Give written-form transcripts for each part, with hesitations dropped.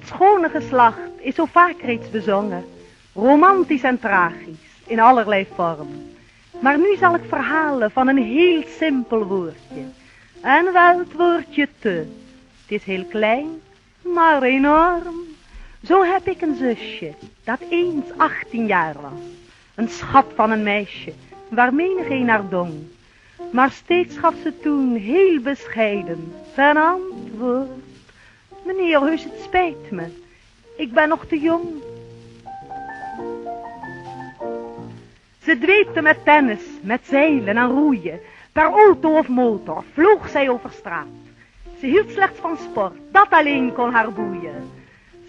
schone geslacht is zo vaak reeds bezongen, romantisch en tragisch, in allerlei vorm. Maar nu zal ik verhalen van een heel simpel woordje. En wel het woordje te. Het is heel klein, maar enorm. Zo heb ik een zusje, dat eens 18 jaar was. Een schat van een meisje, waar menigeen naar dong. Maar steeds gaf ze toen heel bescheiden ten antwoord: meneer, heus, het spijt me, ik ben nog te jong. Ze dweepte met tennis, met zeilen en roeien. Per auto of motor vloog zij over straat. Ze hield slechts van sport, dat alleen kon haar boeien.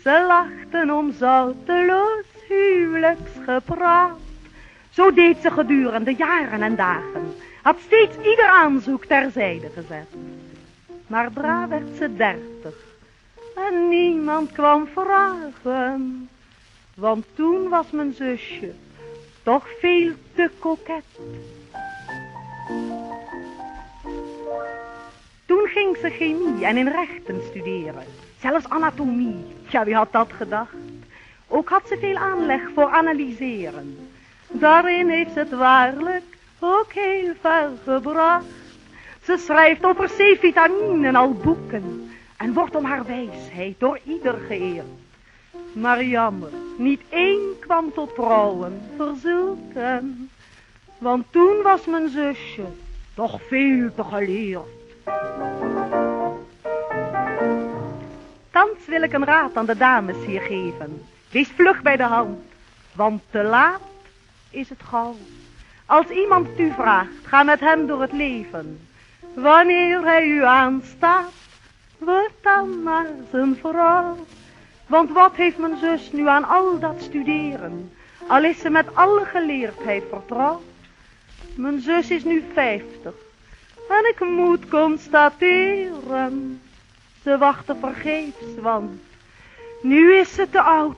Ze lachten om zouteloos huwelijksgepraat. Zo deed ze gedurende jaren en dagen, had steeds ieder aanzoek terzijde gezet. Maar dra werd ze 30 en niemand kwam vragen. Want toen was mijn zusje toch veel te koket. Toen ging ze chemie en in rechten studeren. Zelfs anatomie, ja, wie had dat gedacht? Ook had ze veel aanleg voor analyseren. Daarin heeft ze het waarlijk ook heel ver gebracht. Ze schrijft over C-vitamine al boeken en wordt om haar wijsheid door ieder geëerd. Maar jammer, niet één kwam tot trouwen verzoeken. Want toen was mijn zusje toch veel te geleerd. Thans wil ik een raad aan de dames hier geven. Wees vlug bij de hand, want te laat is het gauw. Als iemand u vraagt, ga met hem door het leven. Wanneer hij u aanstaat, word dan maar zijn vrouw. Want wat heeft mijn zus nu aan al dat studeren, al is ze met alle geleerdheid vertrouwd? Mijn zus is nu 50 en ik moet constateren, ze wachtte vergeefs, want nu is ze te oud.